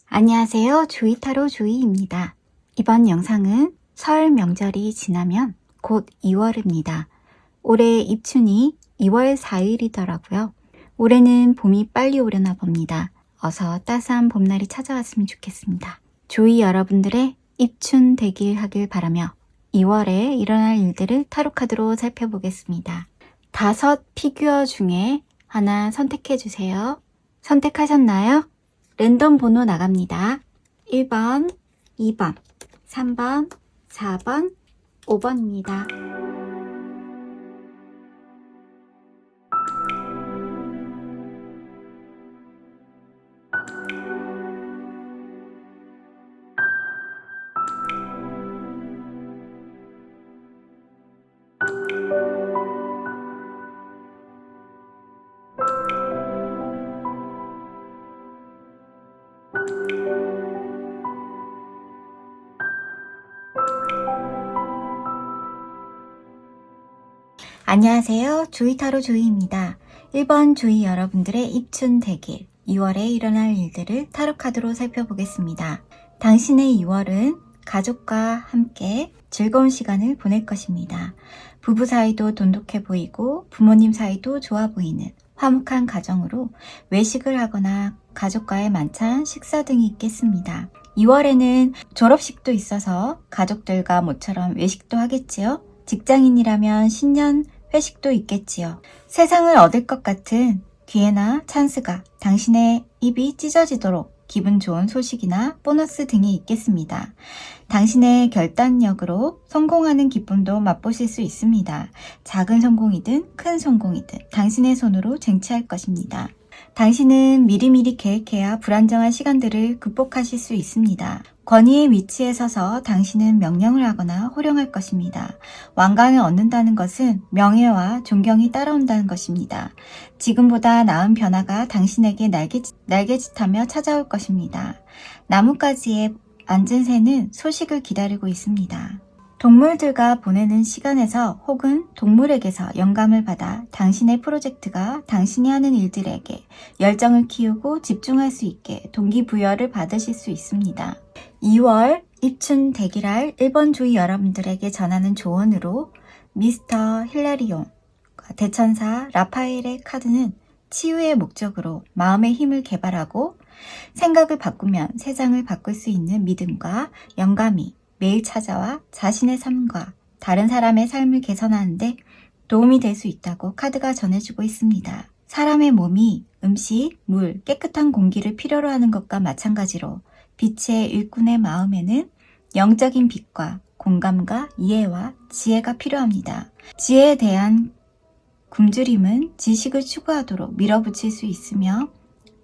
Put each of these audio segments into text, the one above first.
안녕하세요. 조이타로 조이입니다. 이번 영상은 설 명절이 지나면 곧 2월입니다. 올해 입춘이 2월 4일이더라고요. 올해는 봄이 빨리 오려나 봅니다. 어서 따스한 봄날이 찾아왔으면 좋겠습니다. 조이 여러분들의 입춘 대길 하길 바라며 2월에 일어날 일들을 타로카드로 살펴보겠습니다. 5 피규어 중에 하나 선택해주세요. 선택하셨나요? 랜덤 번호 나갑니다. 1번, 2번, 3번, 4번, 5번입니다. 안녕하세요. 조이타로 조이입니다. 1번 조이 여러분들의 입춘 대길, 2월에 일어날 일들을 타로카드로 살펴보겠습니다. 당신의 2월은 가족과 함께 즐거운 시간을 보낼 것입니다. 부부 사이도 돈독해 보이고 부모님 사이도 좋아 보이는 화목한 가정으로 외식을 하거나 가족과의 만찬, 식사 등이 있겠습니다. 2월에는 졸업식도 있어서 가족들과 모처럼 외식도 하겠지요. 직장인이라면 신년 회식도 있겠지요. 세상을 얻을 것 같은 기회나 찬스가 당신의 입이 찢어지도록 기분 좋은 소식이나 보너스 등이 있겠습니다. 당신의 결단력으로 성공하는 기쁨도 맛보실 수 있습니다. 작은 성공이든 큰 성공이든 당신의 손으로 쟁취할 것입니다. 당신은 미리미리 계획해야 불안정한 시간들을 극복하실 수 있습니다. 권위의 위치에 서서 당신은 명령을 하거나 호령할 것입니다. 왕관을 얻는다는 것은 명예와 존경이 따라온다는 것입니다. 지금보다 나은 변화가 당신에게 날개짓하며 찾아올 것입니다. 나뭇가지에 앉은 새는 소식을 기다리고 있습니다. 동물들과 보내는 시간에서 혹은 동물에게서 영감을 받아 당신의 프로젝트가 당신이 하는 일들에게 열정을 키우고 집중할 수 있게 동기부여를 받으실 수 있습니다. 2월 입춘 대길할 1번 조이 여러분들에게 전하는 조언으로 미스터 힐라리온, 대천사 라파엘의 카드는 치유의 목적으로 마음의 힘을 개발하고 생각을 바꾸면 세상을 바꿀 수 있는 믿음과 영감이 매일 찾아와 자신의 삶과 다른 사람의 삶을 개선하는데 도움이 될 수 있다고 카드가 전해주고 있습니다. 사람의 몸이 음식, 물, 깨끗한 공기를 필요로 하는 것과 마찬가지로 빛의 일꾼의 마음에는 영적인 빛과 공감과 이해와 지혜가 필요합니다. 지혜에 대한 굶주림은 지식을 추구하도록 밀어붙일 수 있으며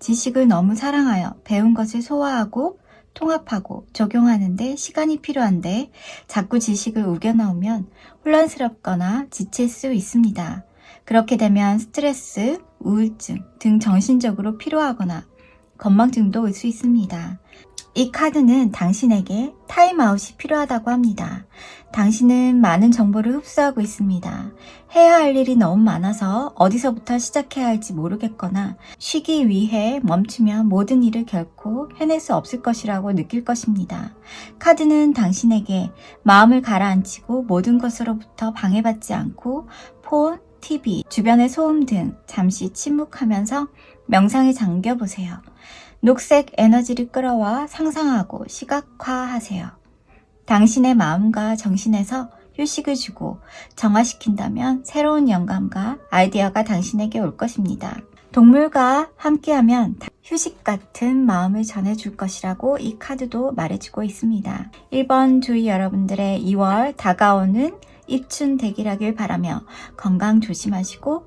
지식을 너무 사랑하여 배운 것을 소화하고 통합하고 적용하는데 시간이 필요한데 자꾸 지식을 우겨넣으면 혼란스럽거나 지칠 수 있습니다. 그렇게 되면 스트레스, 우울증 등 정신적으로 피로하거나 건망증도 올 수 있습니다. 이 카드는 당신에게 타임아웃이 필요하다고 합니다. 당신은 많은 정보를 흡수하고 있습니다. 해야 할 일이 너무 많아서 어디서부터 시작해야 할지 모르겠거나 쉬기 위해 멈추면 모든 일을 결코 해낼 수 없을 것이라고 느낄 것입니다. 카드는 당신에게 마음을 가라앉히고 모든 것으로부터 방해받지 않고 폰, TV, 주변의 소음 등 잠시 침묵하면서 명상에 잠겨보세요. 녹색 에너지를 끌어와 상상하고 시각화하세요. 당신의 마음과 정신에서 휴식을 주고 정화시킨다면 새로운 영감과 아이디어가 당신에게 올 것입니다. 동물과 함께하면 휴식 같은 마음을 전해줄 것이라고 이 카드도 말해주고 있습니다. 1번 조이 여러분들의 2월 다가오는 입춘 대길하길 바라며 건강 조심하시고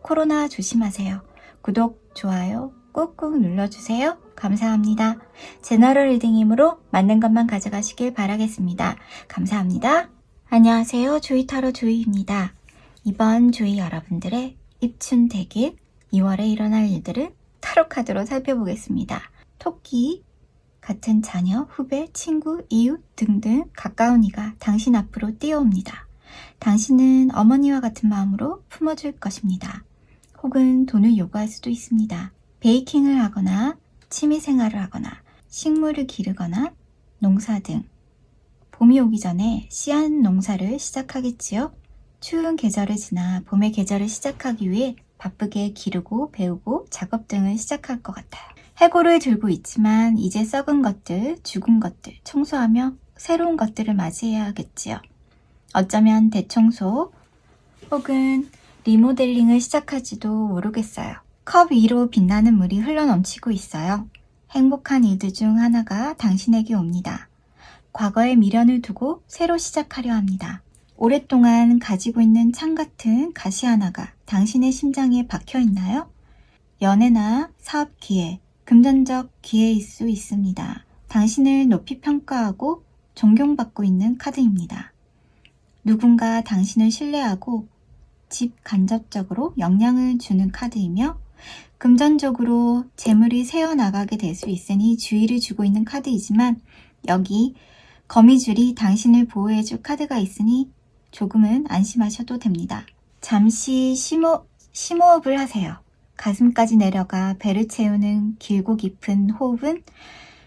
코로나 조심하세요. 구독, 좋아요 꾹꾹 눌러주세요. 감사합니다. 제너럴 리딩이므로 맞는 것만 가져가시길 바라겠습니다. 감사합니다. 안녕하세요. 조이타로 조이입니다. 이번 조이 여러분들의 입춘 대길 2월에 일어날 일들을 타로카드로 살펴보겠습니다. 토끼, 같은 자녀, 후배, 친구, 이웃 등등 가까운 이가 당신 앞으로 뛰어옵니다. 당신은 어머니와 같은 마음으로 품어줄 것입니다. 혹은 돈을 요구할 수도 있습니다. 베이킹을 하거나 취미생활을 하거나 식물을 기르거나 농사 등 봄이 오기 전에 씨앗 농사를 시작하겠지요. 추운 계절을 지나 봄의 계절을 시작하기 위해 바쁘게 기르고 배우고 작업 등을 시작할 것 같아요. 해골을 들고 있지만 이제 썩은 것들, 죽은 것들 청소하며 새로운 것들을 맞이해야겠지요. 어쩌면 대청소 혹은 리모델링을 시작할지도 모르겠어요. 컵 위로 빛나는 물이 흘러넘치고 있어요. 행복한 일들 중 하나가 당신에게 옵니다. 과거의 미련을 두고 새로 시작하려 합니다. 오랫동안 가지고 있는 창 같은 가시 하나가 당신의 심장에 박혀 있나요? 연애나 사업 기회, 금전적 기회일 수 있습니다. 당신을 높이 평가하고 존경받고 있는 카드입니다. 누군가 당신을 신뢰하고 직간접적으로 영향을 주는 카드이며 금전적으로 재물이 새어나가게 될 수 있으니 주의를 주고 있는 카드이지만 여기 거미줄이 당신을 보호해줄 카드가 있으니 조금은 안심하셔도 됩니다. 잠시 심호흡을 하세요. 가슴까지 내려가 배를 채우는 길고 깊은 호흡은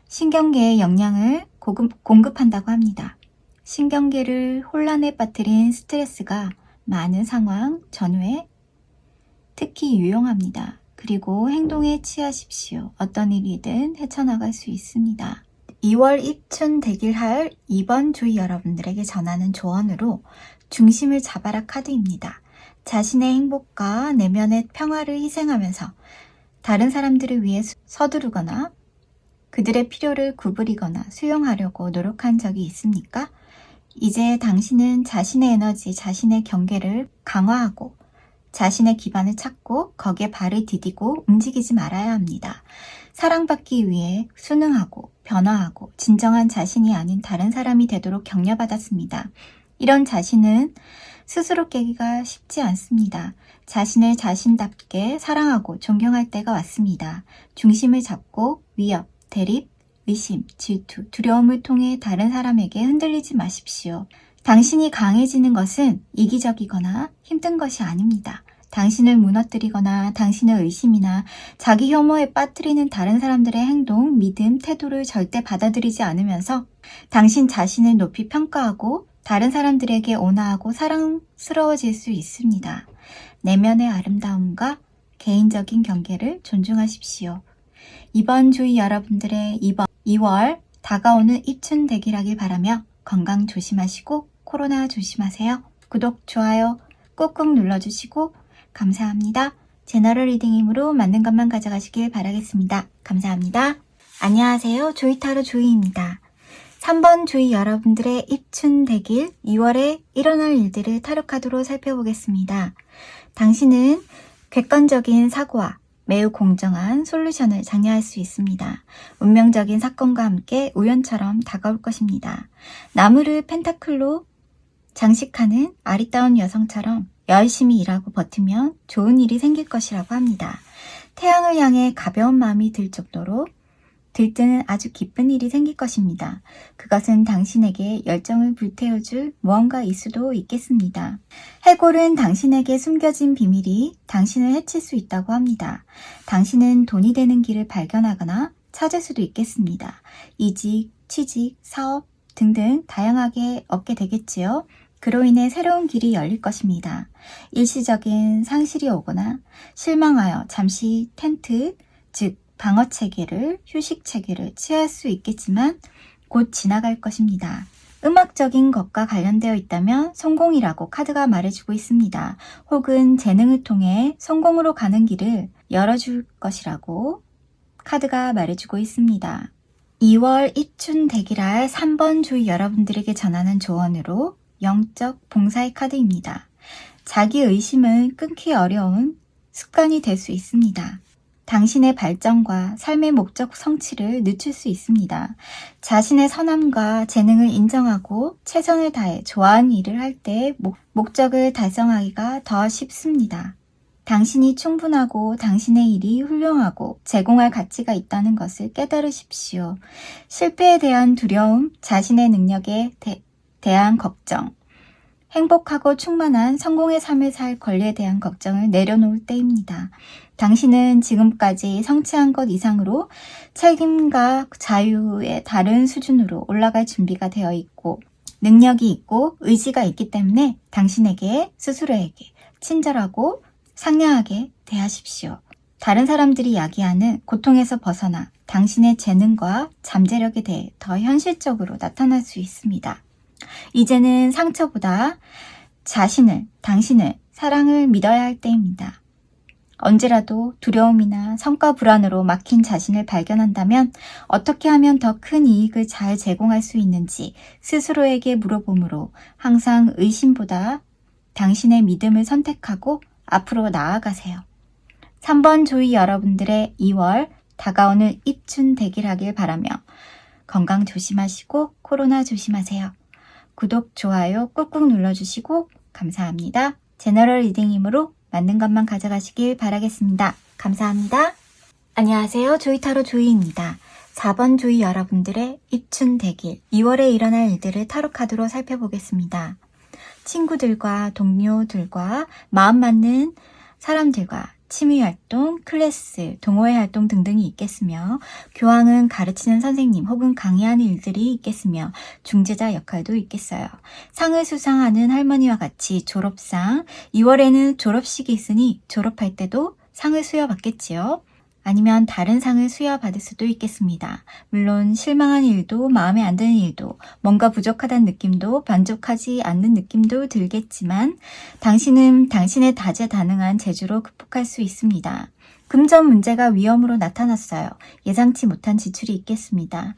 신경계에 영향을 공급한다고 합니다. 신경계를 혼란에 빠뜨린 스트레스가 많은 상황 전후에 특히 유용합니다. 그리고 행동에 취하십시오. 어떤 일이든 헤쳐나갈 수 있습니다. 2월 입춘대길할 2번 주의 여러분들에게 전하는 조언으로 중심을 잡아라 카드입니다. 자신의 행복과 내면의 평화를 희생하면서 다른 사람들을 위해 서두르거나 그들의 필요를 구부리거나 수용하려고 노력한 적이 있습니까? 이제 당신은 자신의 에너지, 자신의 경계를 강화하고 자신의 기반을 찾고 거기에 발을 디디고 움직이지 말아야 합니다. 사랑받기 위해 순응하고 변화하고 진정한 자신이 아닌 다른 사람이 되도록 격려받았습니다. 이런 자신은 스스로 깨기가 쉽지 않습니다. 자신을 자신답게 사랑하고 존경할 때가 왔습니다. 중심을 잡고 위협, 대립, 의심, 질투, 두려움을 통해 다른 사람에게 흔들리지 마십시오. 당신이 강해지는 것은 이기적이거나 힘든 것이 아닙니다. 당신을 무너뜨리거나 당신의 의심이나 자기 혐오에 빠뜨리는 다른 사람들의 행동, 믿음, 태도를 절대 받아들이지 않으면서 당신 자신을 높이 평가하고 다른 사람들에게 온화하고 사랑스러워질 수 있습니다. 내면의 아름다움과 개인적인 경계를 존중하십시오. 이번 주의 여러분들의 2월 다가오는 입춘대길하길 바라며 건강 조심하시고 코로나 조심하세요. 구독, 좋아요 꾹꾹 눌러주시고 감사합니다. 제너럴 리딩이므로 맞는 것만 가져가시길 바라겠습니다. 감사합니다. 안녕하세요. 조이타로 조이입니다. 3번 주의 여러분들의 입춘대길 2월에 일어날 일들을 타로카드로 살펴보겠습니다. 당신은 객관적인 사고와 매우 공정한 솔루션을 장려할 수 있습니다. 운명적인 사건과 함께 우연처럼 다가올 것입니다. 나무를 펜타클로 장식하는 아리따운 여성처럼 열심히 일하고 버티면 좋은 일이 생길 것이라고 합니다. 태양을 향해 가벼운 마음이 들 정도로 들뜨는 아주 기쁜 일이 생길 것입니다. 그것은 당신에게 열정을 불태워줄 무언가일 수도 있겠습니다. 해골은 당신에게 숨겨진 비밀이 당신을 해칠 수 있다고 합니다. 당신은 돈이 되는 길을 발견하거나 찾을 수도 있겠습니다. 이직, 취직, 사업 등등 다양하게 얻게 되겠지요. 그로 인해 새로운 길이 열릴 것입니다. 일시적인 상실이 오거나 실망하여 잠시 텐트, 즉 방어체계를, 휴식체계를 취할 수 있겠지만 곧 지나갈 것입니다. 음악적인 것과 관련되어 있다면 성공이라고 카드가 말해주고 있습니다. 혹은 재능을 통해 성공으로 가는 길을 열어줄 것이라고 카드가 말해주고 있습니다. 2월 입춘대길할 3번 주의 여러분들에게 전하는 조언으로 영적 봉사의 카드입니다. 자기 의심을 끊기 어려운 습관이 될 수 있습니다. 당신의 발전과 삶의 목적 성취를 늦출 수 있습니다. 자신의 선함과 재능을 인정하고 최선을 다해 좋아하는 일을 할 때 목적을 달성하기가 더 쉽습니다. 당신이 충분하고 당신의 일이 훌륭하고 제공할 가치가 있다는 것을 깨달으십시오. 실패에 대한 두려움, 자신의 능력에 대한 걱정, 행복하고 충만한 성공의 삶을 살 권리에 대한 걱정을 내려놓을 때입니다. 당신은 지금까지 성취한 것 이상으로 책임과 자유의 다른 수준으로 올라갈 준비가 되어 있고 능력이 있고 의지가 있기 때문에 당신에게 스스로에게 친절하고 상냥하게 대하십시오. 다른 사람들이 야기하는 고통에서 벗어나 당신의 재능과 잠재력에 대해 더 현실적으로 나타날 수 있습니다. 이제는 상처보다 당신을, 사랑을 믿어야 할 때입니다. 언제라도 두려움이나 성과 불안으로 막힌 자신을 발견한다면 어떻게 하면 더 큰 이익을 잘 제공할 수 있는지 스스로에게 물어보므로 항상 의심보다 당신의 믿음을 선택하고 앞으로 나아가세요. 3번 조이 여러분들의 2월 다가오는 입춘 대길하길 바라며 건강 조심하시고 코로나 조심하세요. 구독, 좋아요 꾹꾹 눌러주시고 감사합니다. 제너럴 리딩이므로 맞는 것만 가져가시길 바라겠습니다. 감사합니다. 안녕하세요. 조이타로 조이입니다. 4번 조이 여러분들의 입춘 대길 2월에 일어날 일들을 타로카드로 살펴보겠습니다. 친구들과 동료들과 마음 맞는 사람들과 취미활동, 클래스, 동호회 활동 등등이 있겠으며 교황은 가르치는 선생님 혹은 강의하는 일들이 있겠으며 중재자 역할도 있겠어요. 상을 수상하는 할머니와 같이 졸업상, 2월에는 졸업식이 있으니 졸업할 때도 상을 수여받겠지요. 아니면 다른 상을 수여받을 수도 있겠습니다. 물론 실망한 일도 마음에 안 드는 일도 뭔가 부족하다는 느낌도 만족하지 않는 느낌도 들겠지만 당신은 당신의 다재다능한 재주로 극복할 수 있습니다. 금전 문제가 위험으로 나타났어요. 예상치 못한 지출이 있겠습니다.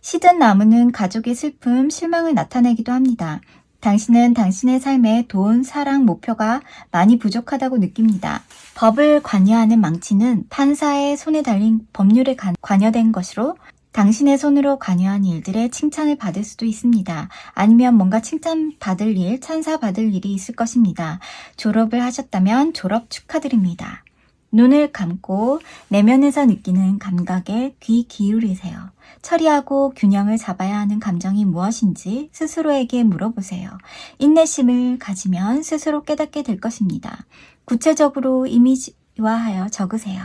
시든 나무는 가족의 슬픔, 실망을 나타내기도 합니다. 당신은 당신의 삶에 돈, 사랑, 목표가 많이 부족하다고 느낍니다. 법을 관여하는 망치는 판사의 손에 달린 법률에 관여된 것으로 당신의 손으로 관여한 일들의 칭찬을 받을 수도 있습니다. 아니면 뭔가 칭찬받을 일, 찬사받을 일이 있을 것입니다. 졸업을 하셨다면 졸업 축하드립니다. 눈을 감고 내면에서 느끼는 감각에 귀 기울이세요. 처리하고 균형을 잡아야 하는 감정이 무엇인지 스스로에게 물어보세요. 인내심을 가지면 스스로 깨닫게 될 것입니다. 구체적으로 이미지화하여 적으세요.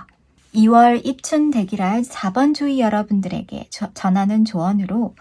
2월 입춘 대길할 4번 조이 여러분들에게 전하는 조언으로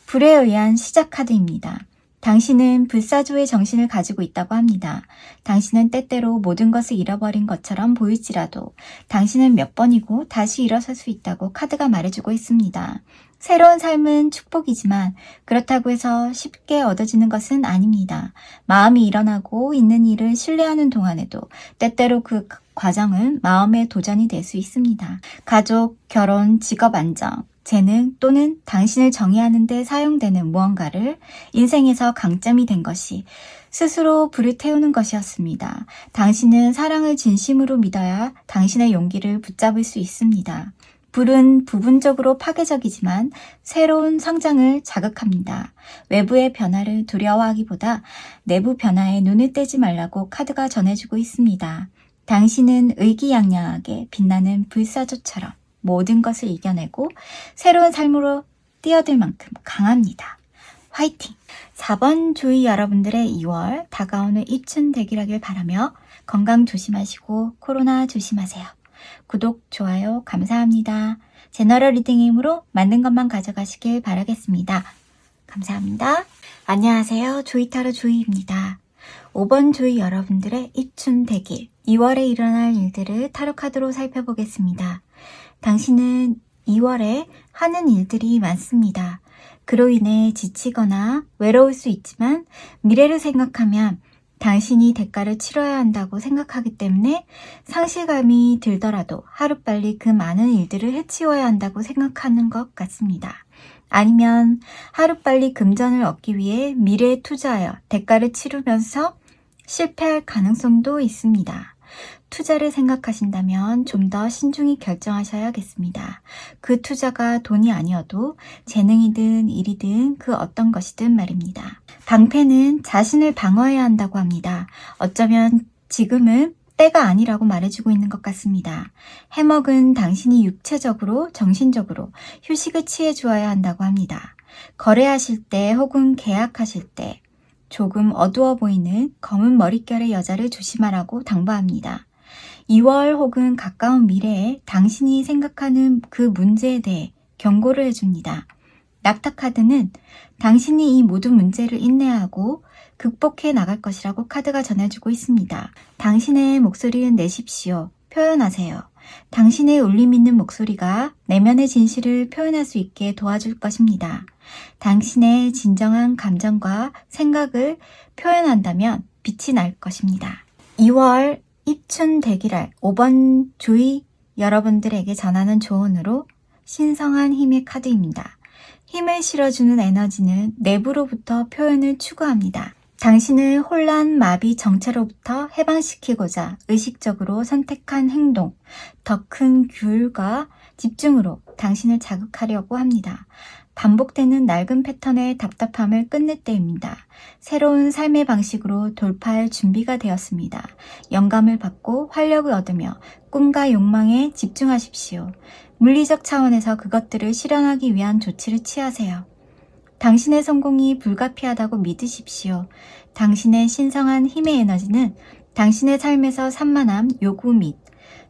불에 의한 시작 카드입니다. 당신은 불사조의 정신을 가지고 있다고 합니다. 당신은 때때로 모든 것을 잃어버린 것처럼 보일지라도 당신은 몇 번이고 다시 일어설 수 있다고 카드가 말해주고 있습니다. 새로운 삶은 축복이지만 그렇다고 해서 쉽게 얻어지는 것은 아닙니다. 마음이 일어나고 있는 일을 신뢰하는 동안에도 때때로 그 과정은 마음의 도전이 될 수 있습니다. 가족, 결혼, 직업 안정, 재능 또는 당신을 정의하는 데 사용되는 무언가를 인생에서 강점이 된 것이 스스로 불을 태우는 것이었습니다. 당신은 사랑을 진심으로 믿어야 당신의 용기를 붙잡을 수 있습니다. 불은 부분적으로 파괴적이지만 새로운 성장을 자극합니다. 외부의 변화를 두려워하기보다 내부 변화에 눈을 떼지 말라고 카드가 전해주고 있습니다. 당신은 의기양양하게 빛나는 불사조처럼 모든 것을 이겨내고 새로운 삶으로 뛰어들 만큼 강합니다. 화이팅! 4번 조이 여러분들의 2월 다가오는 입춘 대길하길 바라며 건강 조심하시고 코로나 조심하세요. 구독, 좋아요 감사합니다. 제너럴 리딩이므로 맞는 것만 가져가시길 바라겠습니다. 감사합니다. 안녕하세요. 조이타로 조이입니다. 5번 조이 여러분들의 입춘 대길 2월에 일어날 일들을 타로카드로 살펴보겠습니다. 당신은 2월에 하는 일들이 많습니다. 그로 인해 지치거나 외로울 수 있지만 미래를 생각하면 당신이 대가를 치러야 한다고 생각하기 때문에 상실감이 들더라도 하루빨리 그 많은 일들을 해치워야 한다고 생각하는 것 같습니다. 아니면 하루빨리 금전을 얻기 위해 미래에 투자하여 대가를 치르면서 실패할 가능성도 있습니다. 투자를 생각하신다면 좀 더 신중히 결정하셔야겠습니다. 그 투자가 돈이 아니어도 재능이든 일이든 그 어떤 것이든 말입니다. 방패는 자신을 방어해야 한다고 합니다. 어쩌면 지금은 때가 아니라고 말해주고 있는 것 같습니다. 해먹은 당신이 육체적으로, 정신적으로 휴식을 취해 주어야 한다고 합니다. 거래하실 때 혹은 계약하실 때 조금 어두워 보이는 검은 머릿결의 여자를 조심하라고 당부합니다. 2월 혹은 가까운 미래에 당신이 생각하는 그 문제에 대해 경고를 해줍니다. 낙타 카드는 당신이 이 모든 문제를 인내하고 극복해 나갈 것이라고 카드가 전해주고 있습니다. 당신의 목소리는 내십시오. 표현하세요. 당신의 울림 있는 목소리가 내면의 진실을 표현할 수 있게 도와줄 것입니다. 당신의 진정한 감정과 생각을 표현한다면 빛이 날 것입니다. 2월 입춘대기랄 5번 주의 여러분들에게 전하는 조언으로 신성한 힘의 카드입니다. 힘을 실어주는 에너지는 내부로부터 표현을 추구합니다. 당신을 혼란, 마비, 정체로부터 해방시키고자 의식적으로 선택한 행동, 더 큰 규율과 집중으로 당신을 자극하려고 합니다. 반복되는 낡은 패턴의 답답함을 끝낼 때입니다. 새로운 삶의 방식으로 돌파할 준비가 되었습니다. 영감을 받고 활력을 얻으며 꿈과 욕망에 집중하십시오. 물리적 차원에서 그것들을 실현하기 위한 조치를 취하세요. 당신의 성공이 불가피하다고 믿으십시오. 당신의 신성한 힘의 에너지는 당신의 삶에서 산만함, 요구 및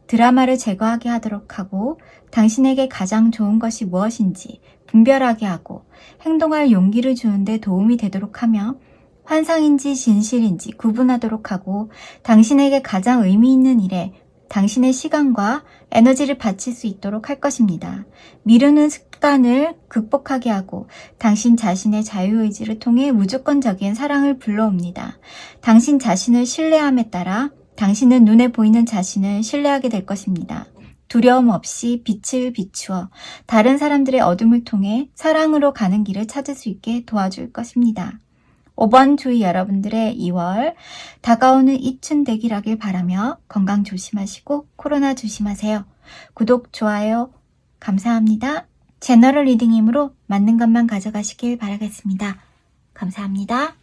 드라마를 제거하게 하도록 하고 당신에게 가장 좋은 것이 무엇인지 분별하게 하고 행동할 용기를 주는데 도움이 되도록 하며 환상인지 진실인지 구분하도록 하고 당신에게 가장 의미 있는 일에 당신의 시간과 에너지를 바칠 수 있도록 할 것입니다. 미루는 습관을 극복하게 하고 당신 자신의 자유의지를 통해 무조건적인 사랑을 불러옵니다. 당신 자신을 신뢰함에 따라 당신은 눈에 보이는 자신을 신뢰하게 될 것입니다. 두려움 없이 빛을 비추어 다른 사람들의 어둠을 통해 사랑으로 가는 길을 찾을 수 있게 도와줄 것입니다. 5번 주의 여러분들의 2월 다가오는 입춘대기라길 바라며 건강 조심하시고 코로나 조심하세요. 구독, 좋아요 감사합니다. 제너럴 리딩이므로 맞는 것만 가져가시길 바라겠습니다. 감사합니다.